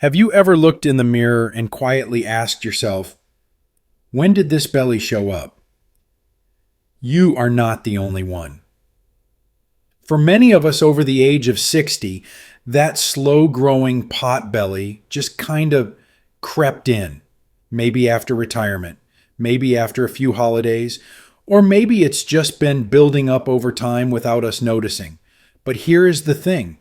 Have you ever looked in the mirror and quietly asked yourself, when did this belly show up? You are not the only one. For many of us over the age of 60, that slow growing pot belly just kind of crept in. Maybe after retirement, maybe after a few holidays, or maybe it's just been building up over time without us noticing. But here is the thing.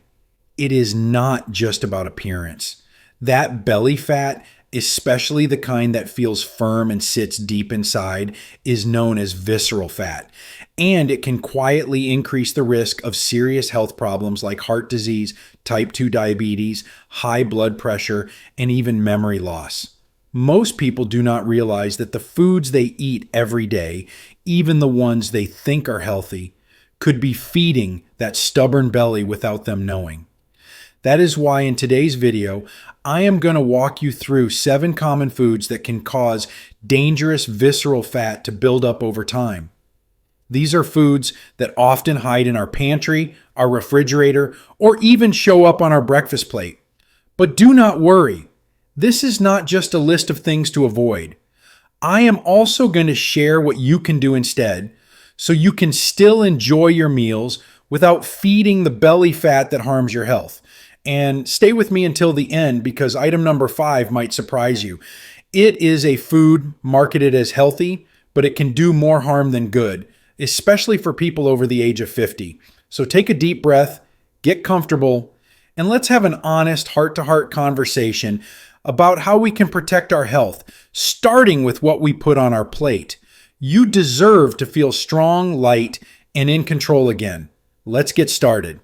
It is not just about appearance. That belly fat, especially the kind that feels firm and sits deep inside, is known as visceral fat. And it can quietly increase the risk of serious health problems like heart disease, type 2 diabetes, high blood pressure, and even memory loss. Most people do not realize that the foods they eat every day, even the ones they think are healthy, could be feeding that stubborn belly without them knowing. That is why in today's video, I am going to walk you through 7 common foods that can cause dangerous visceral fat to build up over time. These are foods that often hide in our pantry, our refrigerator, or even show up on our breakfast plate. But do not worry. This is not just a list of things to avoid. I am also going to share what you can do instead so you can still enjoy your meals without feeding the belly fat that harms your health. And stay with me until the end because item number 5 might surprise you. It is a food marketed as healthy, but it can do more harm than good, especially for people over the age of 50. So take a deep breath, get comfortable, and let's have an honest heart-to-heart conversation about how we can protect our health, starting with what we put on our plate. You deserve to feel strong, light, and in control again. Let's get started.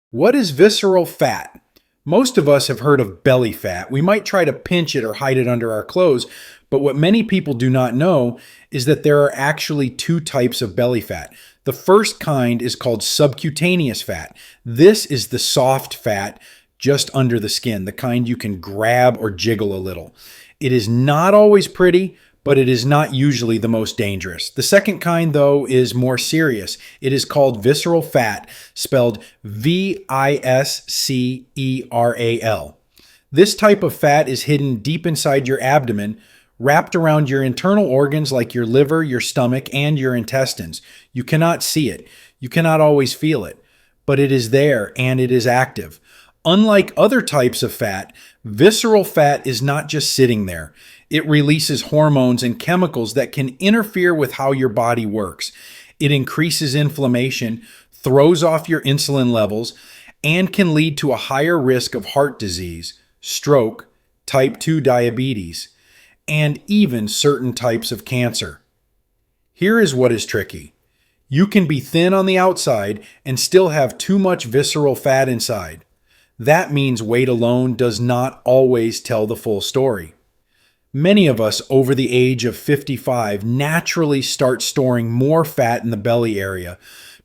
What is visceral fat? Most of us have heard of belly fat. We might try to pinch it or hide it under our clothes, but what many people do not know is that there are actually 2 types of belly fat. The first kind is called subcutaneous fat. This is the soft fat just under the skin, the kind you can grab or jiggle a little. It is not always pretty, but it is not usually the most dangerous. The second kind, though, is more serious. It is called visceral fat, spelled Visceral. This type of fat is hidden deep inside your abdomen, wrapped around your internal organs like your liver, your stomach, and your intestines. You cannot see it. You cannot always feel it, but it is there and it is active. Unlike other types of fat, visceral fat is not just sitting there. It releases hormones and chemicals that can interfere with how your body works. It increases inflammation, throws off your insulin levels, and can lead to a higher risk of heart disease, stroke, type 2 diabetes, and even certain types of cancer. Here is what is tricky. You can be thin on the outside and still have too much visceral fat inside. That means weight alone does not always tell the full story. Many of us over the age of 55 naturally start storing more fat in the belly area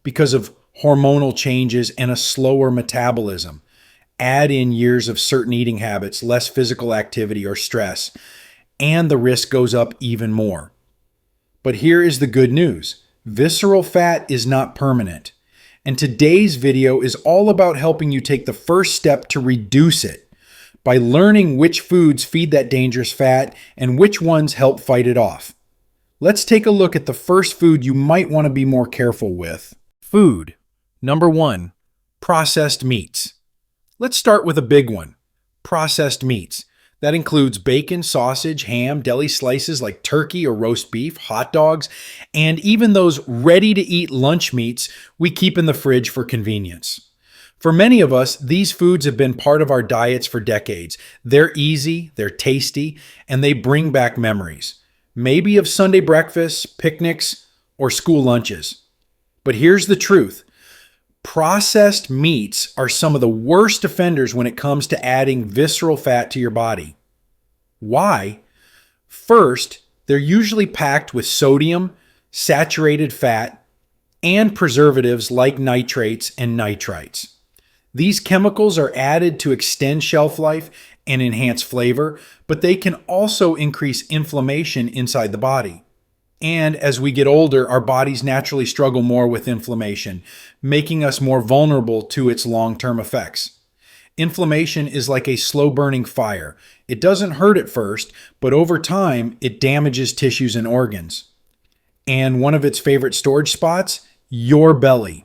because of hormonal changes and a slower metabolism. Add in years of certain eating habits, less physical activity or stress, and the risk goes up even more. But here is the good news. Visceral fat is not permanent. And today's video is all about helping you take the first step to reduce it by learning which foods feed that dangerous fat and which ones help fight it off. Let's take a look at the first food you might want to be more careful with. Food. Number 1, processed meats. Let's start with a big one, processed meats. That includes bacon, sausage, ham, deli slices like turkey or roast beef, hot dogs, and even those ready-to-eat lunch meats we keep in the fridge for convenience. For many of us, these foods have been part of our diets for decades. They're easy, they're tasty, and they bring back memories. Maybe of Sunday breakfasts, picnics, or school lunches. But here's the truth. Processed meats are some of the worst offenders when it comes to adding visceral fat to your body. Why? First, they're usually packed with sodium, saturated fat, and preservatives like nitrates and nitrites. These chemicals are added to extend shelf life and enhance flavor, but they can also increase inflammation inside the body. And as we get older, our bodies naturally struggle more with inflammation, making us more vulnerable to its long-term effects. Inflammation is like a slow-burning fire. It doesn't hurt at first, but over time, it damages tissues and organs. And one of its favorite storage spots? Your belly.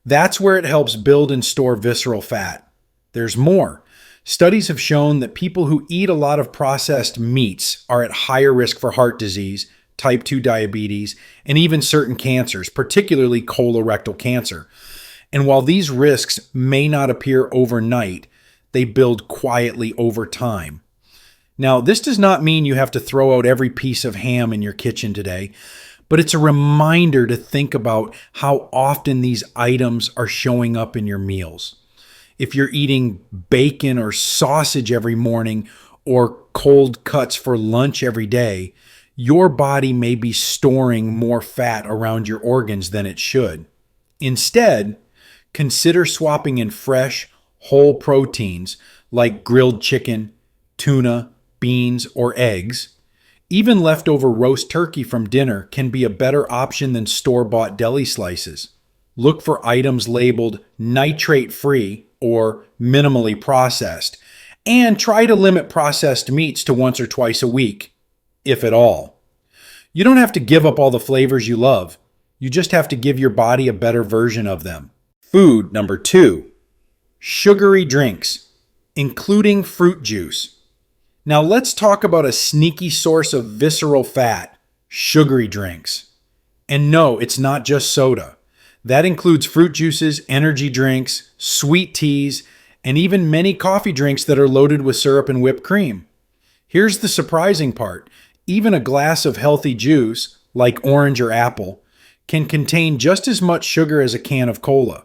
That's where it helps build and store visceral fat. There's more. Studies have shown that people who eat a lot of processed meats are at higher risk for heart disease, type 2 diabetes, and even certain cancers, particularly colorectal cancer. And while these risks may not appear overnight, they build quietly over time. Now, this does not mean you have to throw out every piece of ham in your kitchen today, but it's a reminder to think about how often these items are showing up in your meals. If you're eating bacon or sausage every morning or cold cuts for lunch every day, your body may be storing more fat around your organs than it should. Instead, consider swapping in fresh, whole proteins like grilled chicken, tuna, beans, or eggs. Even leftover roast turkey from dinner can be a better option than store-bought deli slices. Look for items labeled nitrate-free or minimally processed, and try to limit processed meats to once or twice a week, if at all. You don't have to give up all the flavors you love. You just have to give your body a better version of them. Food number 2, sugary drinks, including fruit juice. Now let's talk about a sneaky source of visceral fat, sugary drinks. And no, it's not just soda. That includes fruit juices, energy drinks, sweet teas, and even many coffee drinks that are loaded with syrup and whipped cream. Here's the surprising part. Even a glass of healthy juice, like orange or apple, can contain just as much sugar as a can of cola.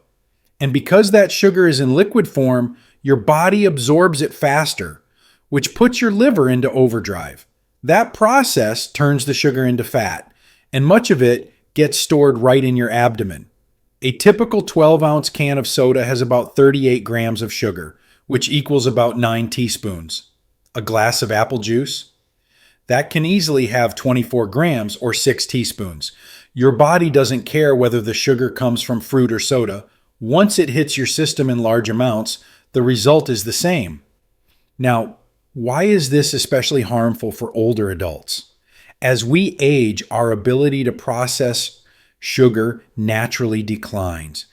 And because that sugar is in liquid form, your body absorbs it faster, which puts your liver into overdrive. That process turns the sugar into fat, and much of it gets stored right in your abdomen. A typical 12-ounce can of soda has about 38 grams of sugar, which equals about 9 teaspoons. A glass of apple juice? That can easily have 24 grams or 6 teaspoons. Your body doesn't care whether the sugar comes from fruit or soda. Once it hits your system in large amounts, the result is the same. Now, why is this especially harmful for older adults? As we age, our ability to process sugar naturally declines.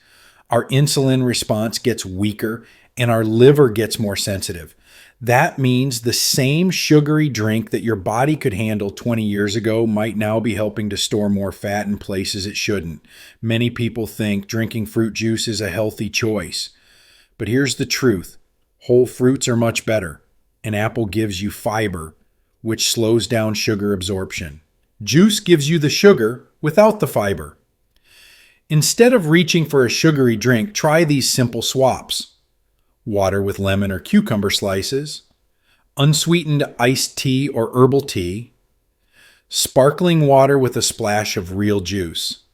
Our insulin response gets weaker and our liver gets more sensitive. That means the same sugary drink that your body could handle 20 years ago might now be helping to store more fat in places it shouldn't. Many people think drinking fruit juice is a healthy choice. But here's the truth. Whole fruits are much better. An apple gives you fiber, which slows down sugar absorption. Juice gives you the sugar without the fiber. Instead of reaching for a sugary drink, try these simple swaps. Water with lemon or cucumber slices, unsweetened iced tea or herbal tea, sparkling water with a splash of real juice,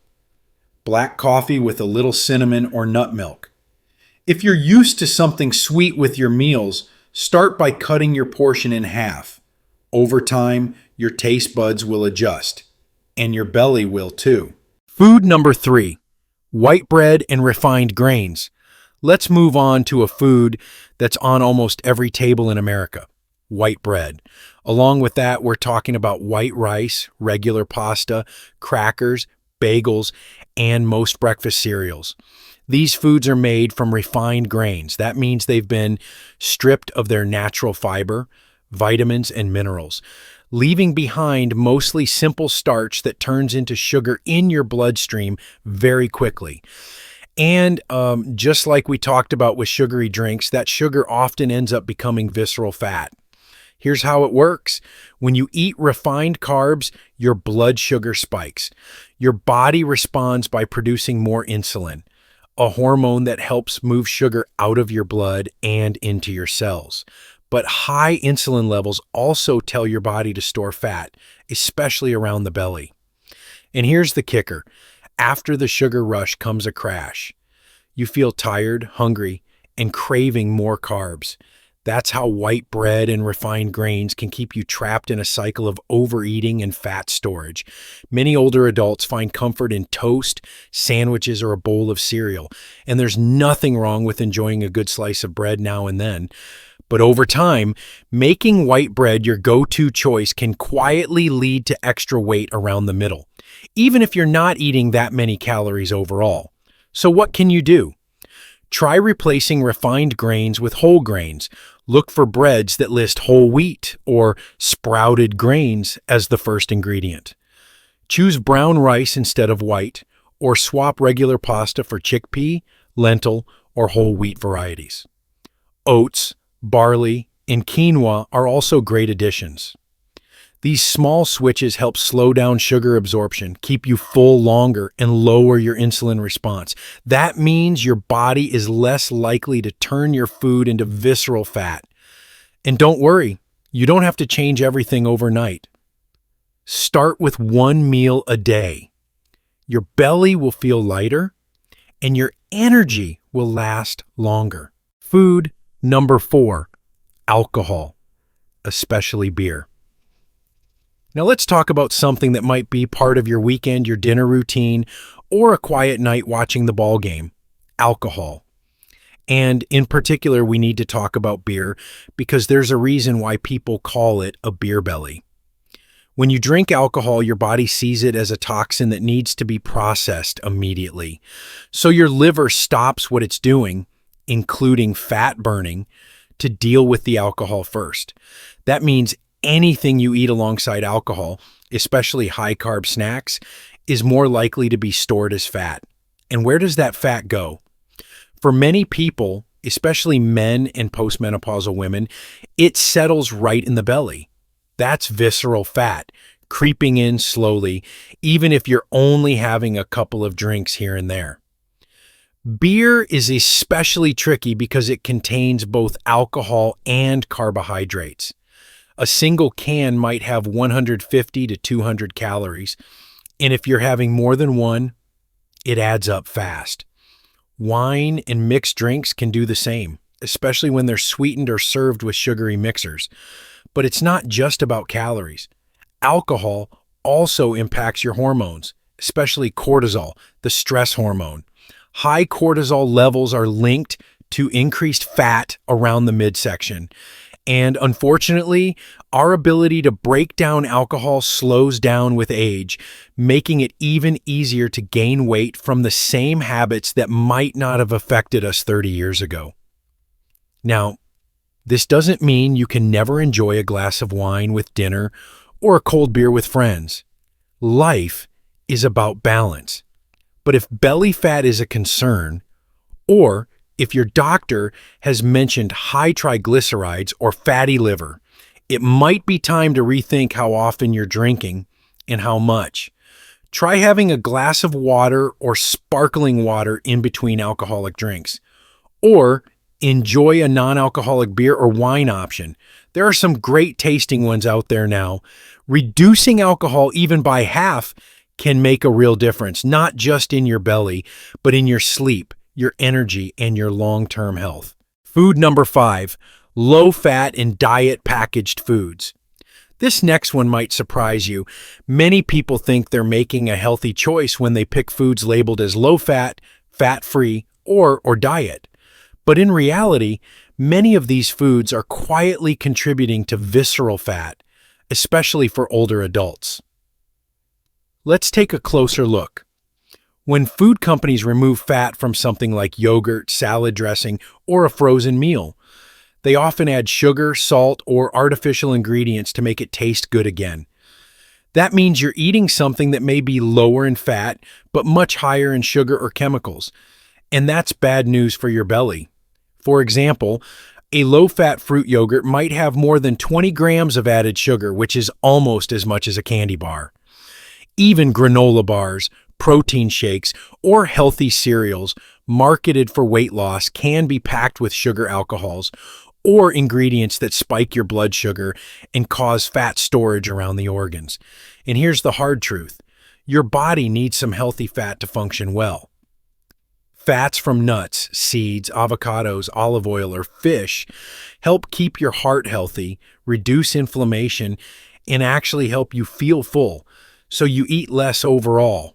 black coffee with a little cinnamon or nut milk. If you're used to something sweet with your meals, start by cutting your portion in half. Over time, your taste buds will adjust, and your belly will too. Food number 3, white bread and refined grains. Let's move on to a food that's on almost every table in America, white bread. Along with that, we're talking about white rice, regular pasta, crackers, bagels, and most breakfast cereals. These foods are made from refined grains. That means they've been stripped of their natural fiber, vitamins, and minerals, leaving behind mostly simple starch that turns into sugar in your bloodstream very quickly. And just like we talked about with sugary drinks, that sugar often ends up becoming visceral fat. Here's how it works. When you eat refined carbs, your blood sugar spikes. Your body responds by producing more insulin, a hormone that helps move sugar out of your blood and into your cells. But high insulin levels also tell your body to store fat, especially around the belly. And here's the kicker. After the sugar rush comes a crash. You feel tired, hungry, and craving more carbs. That's how white bread and refined grains can keep you trapped in a cycle of overeating and fat storage. Many older adults find comfort in toast, sandwiches, or a bowl of cereal, and there's nothing wrong with enjoying a good slice of bread now and then. But over time, making white bread your go-to choice can quietly lead to extra weight around the middle, even if you're not eating that many calories overall. So what can you do? Try replacing refined grains with whole grains. Look for breads that list whole wheat or sprouted grains as the first ingredient. Choose brown rice instead of white, or swap regular pasta for chickpea, lentil, or whole wheat varieties. Oats, barley, and quinoa are also great additions. These small switches help slow down sugar absorption, keep you full longer, and lower your insulin response. That means your body is less likely to turn your food into visceral fat. And don't worry, you don't have to change everything overnight. Start with one meal a day. Your belly will feel lighter, and your energy will last longer. Food number 4, alcohol, especially beer. Now let's talk about something that might be part of your weekend, your dinner routine, or a quiet night watching the ball game: alcohol. And in particular, we need to talk about beer because there's a reason why people call it a beer belly. When you drink alcohol, your body sees it as a toxin that needs to be processed immediately. So your liver stops what it's doing, including fat burning, to deal with the alcohol first. That means anything you eat alongside alcohol, especially high-carb snacks, is more likely to be stored as fat. And where does that fat go? For many people, especially men and postmenopausal women, it settles right in the belly. That's visceral fat, creeping in slowly, even if you're only having a couple of drinks here and there. Beer is especially tricky because it contains both alcohol and carbohydrates. A single can might have 150 to 200 calories, and if you're having more than one, it adds up fast. Wine and mixed drinks can do the same, especially when they're sweetened or served with sugary mixers. But it's not just about calories. Alcohol also impacts your hormones, especially cortisol, the stress hormone. High cortisol levels are linked to increased fat around the midsection. And unfortunately, our ability to break down alcohol slows down with age, making it even easier to gain weight from the same habits that might not have affected us 30 years ago. Now, this doesn't mean you can never enjoy a glass of wine with dinner or a cold beer with friends. Life is about balance. But if belly fat is a concern, or if your doctor has mentioned high triglycerides or fatty liver, it might be time to rethink how often you're drinking and how much. Try having a glass of water or sparkling water in between alcoholic drinks. Or enjoy a non-alcoholic beer or wine option. There are some great tasting ones out there now. Reducing alcohol even by half can make a real difference, not just in your belly, but in your sleep, your energy, and your long-term health. Food number 5, low-fat and diet packaged foods. This next one might surprise you. Many people think they're making a healthy choice when they pick foods labeled as low-fat, fat-free, or diet. But in reality, many of these foods are quietly contributing to visceral fat, especially for older adults. Let's take a closer look. When food companies remove fat from something like yogurt, salad dressing, or a frozen meal, they often add sugar, salt, or artificial ingredients to make it taste good again. That means you're eating something that may be lower in fat, but much higher in sugar or chemicals. And that's bad news for your belly. For example, a low-fat fruit yogurt might have more than 20 grams of added sugar, which is almost as much as a candy bar. Even granola bars, protein shakes, or healthy cereals marketed for weight loss can be packed with sugar alcohols or ingredients that spike your blood sugar and cause fat storage around the organs. And here's the hard truth. Your body needs some healthy fat to function well. Fats from nuts, seeds, avocados, olive oil, or fish help keep your heart healthy, reduce inflammation, and actually help you feel full, so you eat less overall.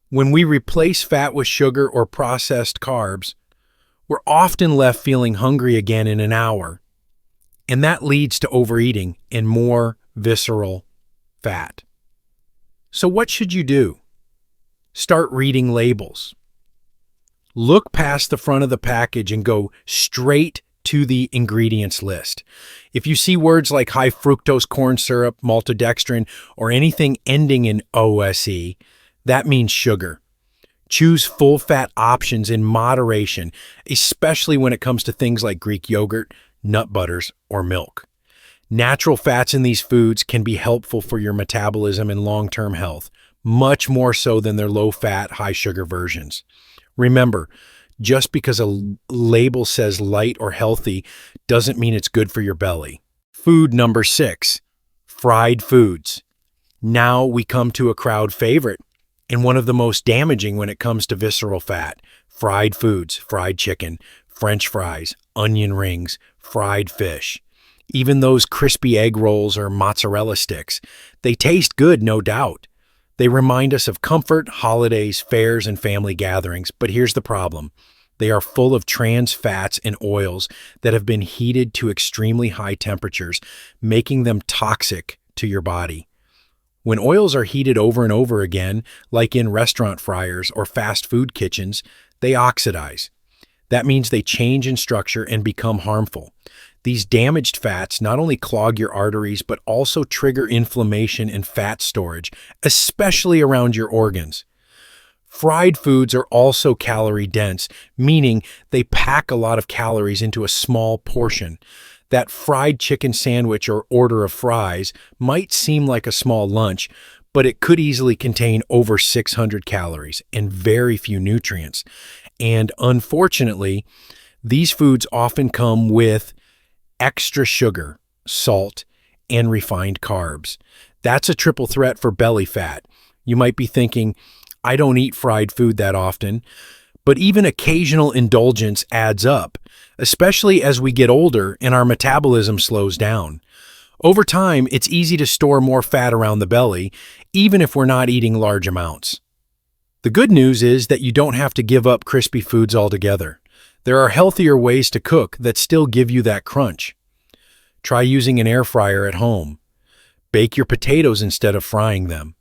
When we replace fat with sugar or processed carbs, we're often left feeling hungry again in an hour, and that leads to overeating and more visceral fat. So what should you do? Start reading labels. Look past the front of the package and go straight to the ingredients list. If you see words like high fructose corn syrup, maltodextrin, or anything ending in OSE, that means sugar. Choose full-fat options in moderation, especially when it comes to things like Greek yogurt, nut butters, or milk. Natural fats in these foods can be helpful for your metabolism and long-term health, much more so than their low-fat, high-sugar versions. Remember, just because a label says light or healthy doesn't mean it's good for your belly. Food number 6, fried foods. Now we come to a crowd favorite and one of the most damaging when it comes to visceral fat. Fried foods, fried chicken, French fries, onion rings, fried fish. Even those crispy egg rolls or mozzarella sticks. They taste good, no doubt. They remind us of comfort, holidays, fairs, and family gatherings. But here's the problem. They are full of trans fats and oils that have been heated to extremely high temperatures, making them toxic to your body. When oils are heated over and over again, like in restaurant fryers or fast food kitchens, they oxidize. That means they change in structure and become harmful. These damaged fats not only clog your arteries, but also trigger inflammation and fat storage, especially around your organs. Fried foods are also calorie dense, meaning they pack a lot of calories into a small portion. That fried chicken sandwich or order of fries might seem like a small lunch, but it could easily contain over 600 calories and very few nutrients. And unfortunately, these foods often come with extra sugar, salt, and refined carbs. That's a triple threat for belly fat. You might be thinking, I don't eat fried food that often, but even occasional indulgence adds up, especially as we get older and our metabolism slows down. Over time, it's easy to store more fat around the belly, even if we're not eating large amounts. The good news is that you don't have to give up crispy foods altogether. There are healthier ways to cook that still give you that crunch. Try using an air fryer at home. Bake your potatoes instead of frying them.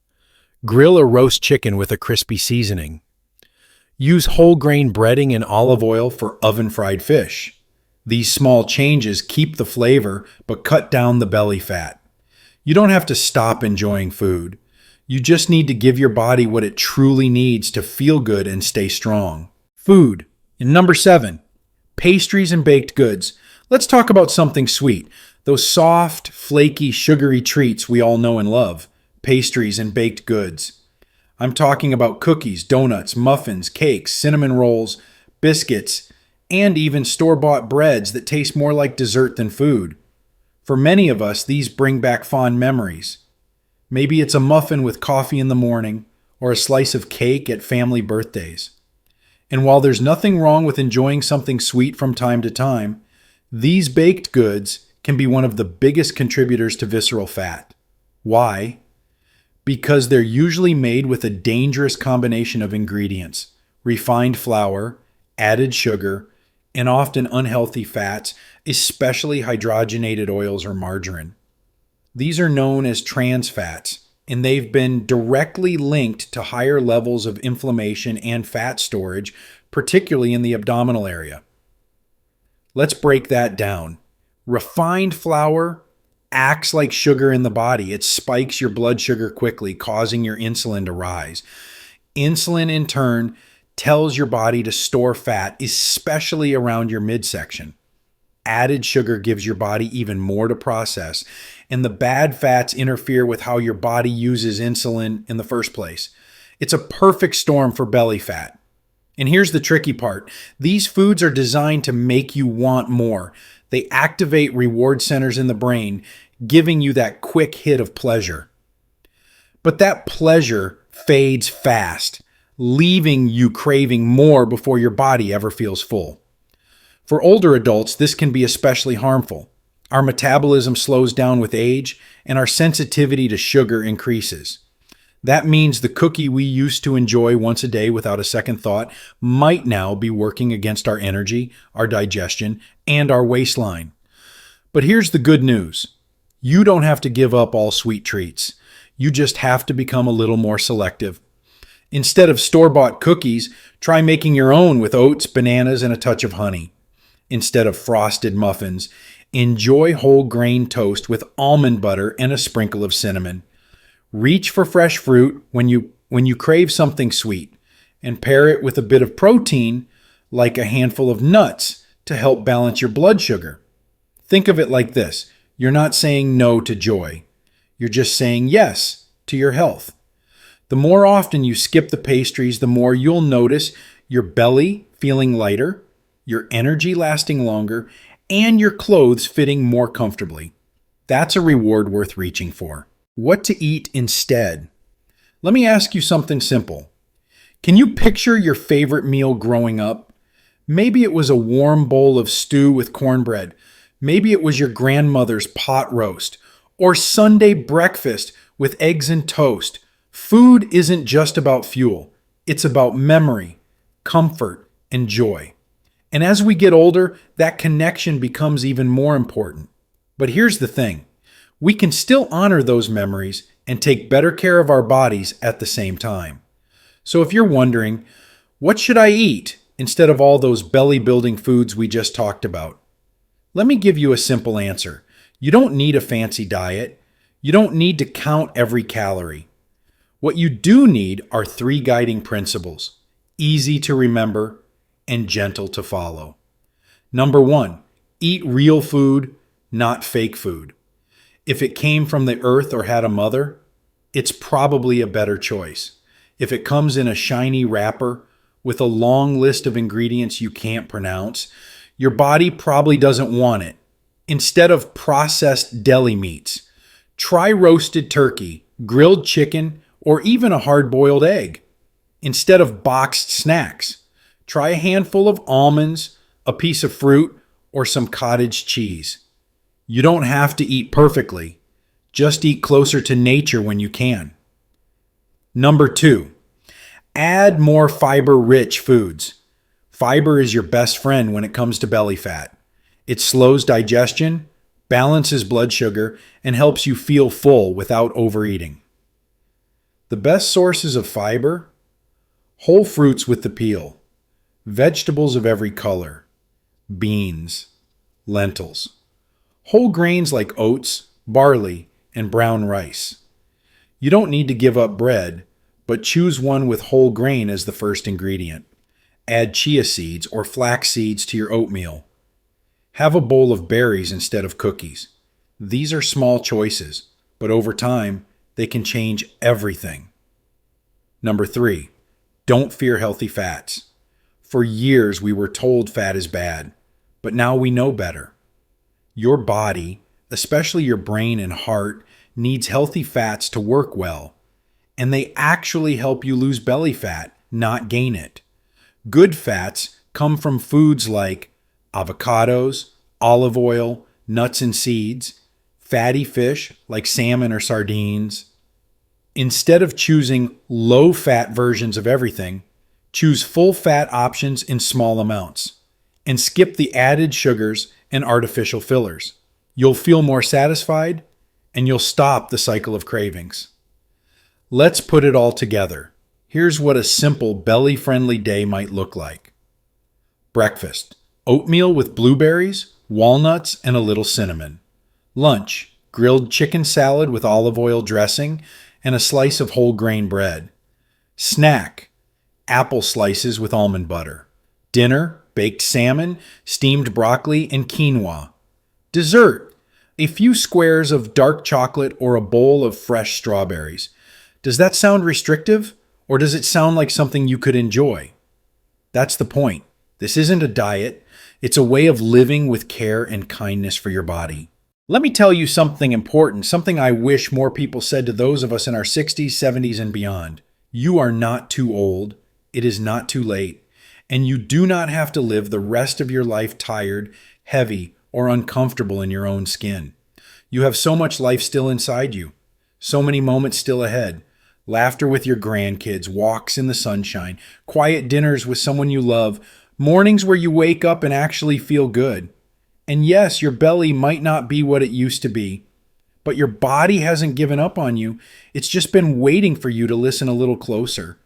Grill or roast chicken with a crispy seasoning. Use whole grain breading and olive oil for oven-fried fish. These small changes keep the flavor but cut down the belly fat. You don't have to stop enjoying food. You just need to give your body what it truly needs to feel good and stay strong. Food. And number 7, pastries and baked goods. Let's talk about something sweet. Those soft, flaky, sugary treats we all know and love. Pastries and baked goods. I'm talking about cookies, donuts, muffins, cakes, cinnamon rolls, biscuits, and even store-bought breads that taste more like dessert than food. For many of us, these bring back fond memories. Maybe it's a muffin with coffee in the morning or a slice of cake at family birthdays. And while there's nothing wrong with enjoying something sweet from time to time, these baked goods can be one of the biggest contributors to visceral fat. Why? Because they're usually made with a dangerous combination of ingredients: refined flour, added sugar, and often unhealthy fats, especially hydrogenated oils or margarine. These are known as trans fats, and they've been directly linked to higher levels of inflammation and fat storage, particularly in the abdominal area. Let's break that down. Refined flour acts like sugar in the body. It spikes your blood sugar quickly, causing your insulin to rise. Insulin, in turn, tells your body to store fat, especially around your midsection. Added sugar gives your body even more to process, and the bad fats interfere with how your body uses insulin in the first place. It's a perfect storm for belly fat. And here's the tricky part. These foods are designed to make you want more. They activate reward centers in the brain, giving you that quick hit of pleasure. But that pleasure fades fast. leaving you craving more before your body ever feels full. For older adults, this can be especially harmful. Our metabolism slows down with age, and our sensitivity to sugar increases. That means the cookie we used to enjoy once a day without a second thought might now be working against our energy, our digestion, and our waistline. But here's the good news. You don't have to give up all sweet treats. You just have to become a little more selective. Instead of store-bought cookies, try making your own with oats, bananas, and a touch of honey. Instead of frosted muffins, enjoy whole grain toast with almond butter and a sprinkle of cinnamon. Reach for fresh fruit when you crave something sweet, and pair it with a bit of protein like a handful of nuts to help balance your blood sugar. Think of it like this. You're not saying no to joy. You're just saying yes to your health. The more often you skip the pastries, the more you'll notice your belly feeling lighter, your energy lasting longer, and your clothes fitting more comfortably. That's a reward worth reaching for. What to eat instead? Let me ask you something simple. Can you picture your favorite meal growing up? Maybe it was a warm bowl of stew with cornbread. Maybe it was your grandmother's pot roast, or Sunday breakfast with eggs and toast. Food isn't just about fuel. It's about memory, comfort, and joy. And as we get older, that connection becomes even more important. But here's the thing. We can still honor those memories and take better care of our bodies at the same time. So if you're wondering, what should I eat instead of all those belly-building foods we just talked about? Let me give you a simple answer. You don't need a fancy diet. You don't need to count every calorie. What you do need are 3 guiding principles, easy to remember and gentle to follow. Number 1, eat real food, not fake food. If it came from the earth or had a mother, it's probably a better choice. If it comes in a shiny wrapper with a long list of ingredients you can't pronounce, your body probably doesn't want it. Instead of processed deli meats, try roasted turkey, grilled chicken, or even a hard-boiled egg. Instead of boxed snacks, try a handful of almonds, a piece of fruit, or some cottage cheese. You don't have to eat perfectly. Just eat closer to nature when you can. Number 2, add more fiber-rich foods. Fiber is your best friend when it comes to belly fat. It slows digestion, balances blood sugar, and helps you feel full without overeating. The best sources of fiber: whole fruits with the peel, vegetables of every color, beans, lentils, whole grains like oats, barley, and brown rice. You don't need to give up bread, but choose one with whole grain as the first ingredient. Add chia seeds or flax seeds to your oatmeal. Have a bowl of berries instead of cookies. These are small choices, but over time, they can change everything. Number 3, don't fear healthy fats. For years, we were told fat is bad, but now we know better. Your body, especially your brain and heart, needs healthy fats to work well, and they actually help you lose belly fat, not gain it. Good fats come from foods like avocados, olive oil, nuts and seeds, fatty fish like salmon or sardines. Instead of choosing low-fat versions of everything, choose full-fat options in small amounts, and skip the added sugars and artificial fillers. You'll feel more satisfied, and you'll stop the cycle of cravings. Let's put it all together. Here's what a simple belly-friendly day might look like. Breakfast: oatmeal with blueberries, walnuts, and a little cinnamon. Lunch: grilled chicken salad with olive oil dressing and a slice of whole grain bread. Snack: apple slices with almond butter. Dinner: baked salmon, steamed broccoli, and quinoa. Dessert: a few squares of dark chocolate or a bowl of fresh strawberries. Does that sound restrictive, or does it sound like something you could enjoy? That's the point. This isn't a diet. It's a way of living with care and kindness for your body. Let me tell you something important, something I wish more people said to those of us in our 60s, 70s, and beyond. You are not too old. It is not too late, and you do not have to live the rest of your life tired, heavy, or uncomfortable in your own skin. You have so much life still inside you, so many moments still ahead. Laughter with your grandkids, walks in the sunshine, quiet dinners with someone you love, mornings where you wake up and actually feel good. And yes, your belly might not be what it used to be, but your body hasn't given up on you. It's just been waiting for you to listen a little closer.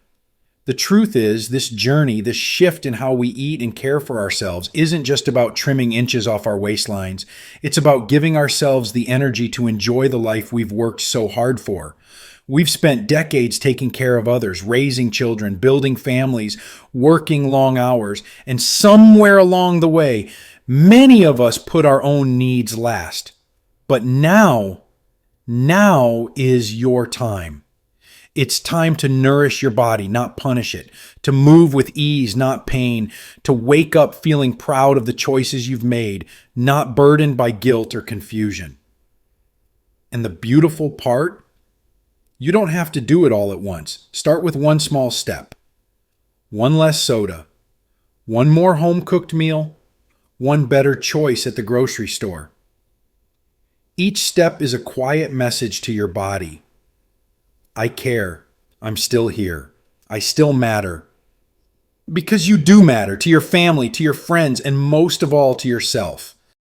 The truth is, this journey, this shift in how we eat and care for ourselves, isn't just about trimming inches off our waistlines. It's about giving ourselves the energy to enjoy the life we've worked so hard for. We've spent decades taking care of others, raising children, building families, working long hours, and somewhere along the way, many of us put our own needs last. But now is your time. It's time to nourish your body, not punish it, to move with ease, not pain, to wake up feeling proud of the choices you've made, not burdened by guilt or confusion. And the beautiful part, you don't have to do it all at once. Start with one small step. One less soda, one more home-cooked meal, one better choice at the grocery store. Each step is a quiet message to your body. I care. I'm still here. I still matter. Because you do matter to your family, to your friends, and most of all to yourself.